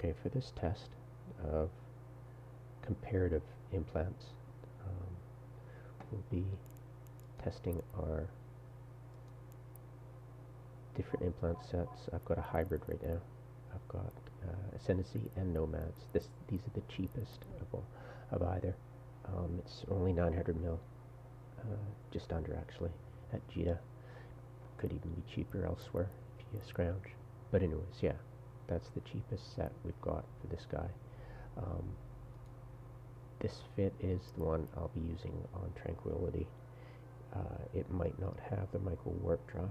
Okay, for this test of comparative implants, we'll be testing our different implant sets. I've got a hybrid right now. I've got Ascendancy and Nomads. These are the cheapest of either. It's only 900 mil, just under actually, at Jita. Could even be cheaper elsewhere if you scrounge. But anyways, yeah, that's the cheapest set we've got for this guy. This fit is the one I'll be using on Tranquility. It might not have the micro warp drive.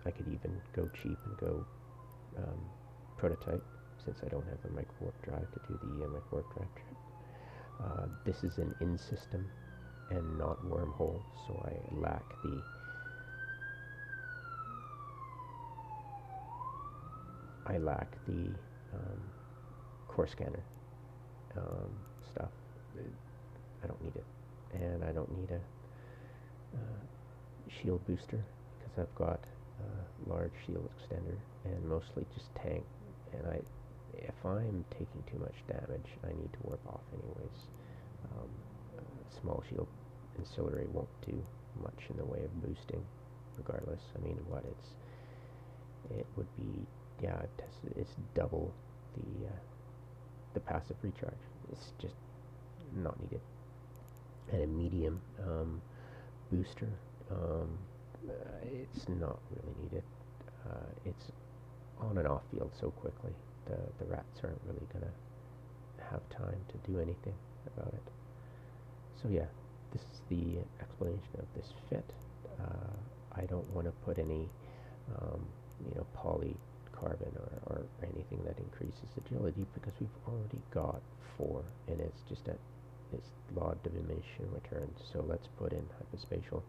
I could even go cheap and go prototype, since I don't have the micro warp drive to do the micro warp drive trip. This is an in-system and not wormhole, so I lack the core scanner stuff. I don't need it, and I don't need a shield booster because I've got a large shield extender and mostly just tank, and if I'm taking too much damage I need to warp off anyways. Small shield ancillary won't do much in the way of boosting regardless. I mean, it would be, yeah, I've tested, it's double the passive recharge. It's just not needed. And a medium booster, it's not really needed. It's on and off field so quickly. The rats aren't really gonna have time to do anything about it. So yeah, this is the explanation of this fit. I don't want to put any polycarbon or anything that increases agility, because we've already got 4, and it's just at its law of diminishing returns. So let's put in hyperspatial.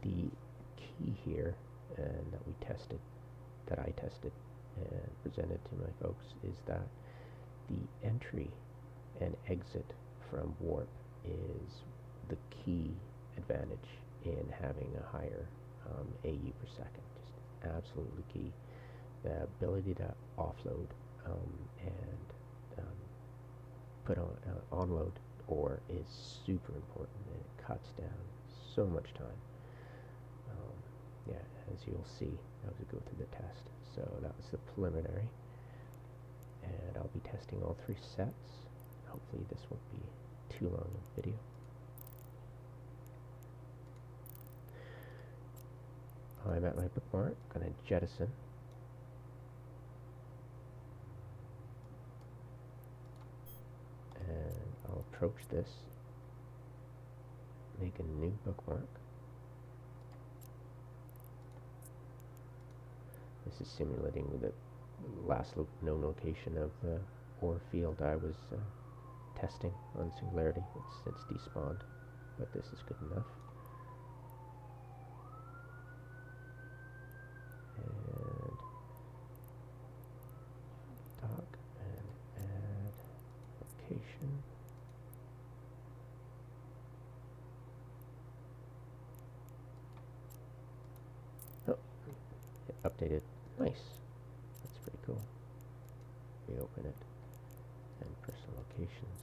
The key here, and that I tested and presented to my folks, is that the entry and exit from warp is the key advantage in having a higher AU per second. Just absolutely key. The ability to offload and put on onload ore is super important, and it cuts down so much time. Yeah, as you'll see as we go through the test. So that was the preliminary, and I'll be testing all 3 sets. Hopefully this won't be too long a video. I'm at my bookmark, gonna jettison. And I'll approach this, make a new bookmark. This is simulating the last known location of the ore field I was testing on Singularity. It's despawned, but this is good enough. And dock and add location. Oh, it updated. Nice. That's pretty cool. Reopen it and personal locations.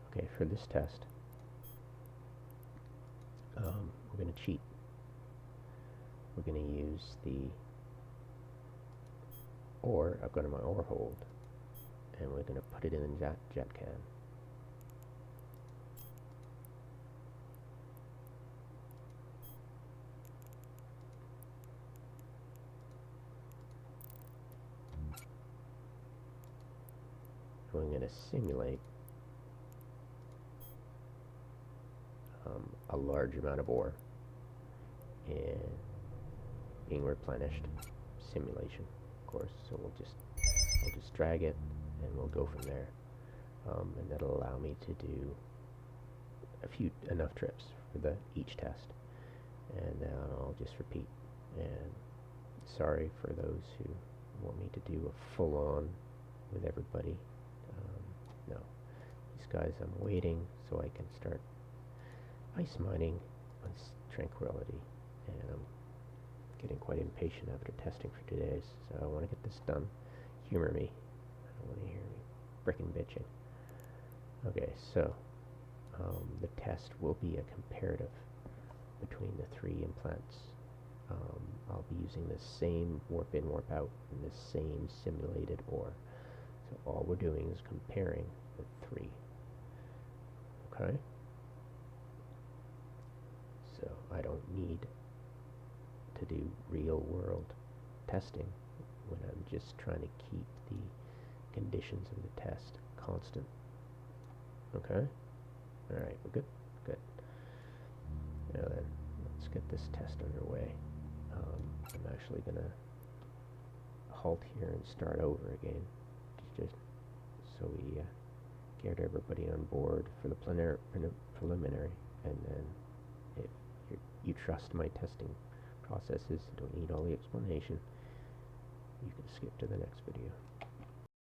Okay, for this test, we're going to cheat. We're going to use the ore. I've got in my ore hold, and we're going to put it in the jet can. We're going to simulate a large amount of ore and being replenished. Simulation, of course. So I'll just drag it, and we'll go from there. And that'll allow me to do enough trips for each test, and then I'll just repeat. And sorry for those who want me to do a full-on with everybody. No, these guys, I'm waiting so I can start ice mining on tranquility, and I'm getting quite impatient after testing for 2 days, so I want to get this done. Humor me. I don't want to hear me frickin' bitching. Okay, so the test will be a comparative between the 3 implants. I'll be using the same warp in, warp out, and the same simulated ore. So all we're doing is comparing the 3. Okay? So I don't need to do real world testing when I'm just trying to keep the conditions of the test constant. Okay? Alright, we're good? Good. Now then, let's get this test underway. I'm actually going to halt here and start over again, just so we get everybody on board for the preliminary, and then if you trust my testing processes, don't need all the explanation, you can skip to the next video.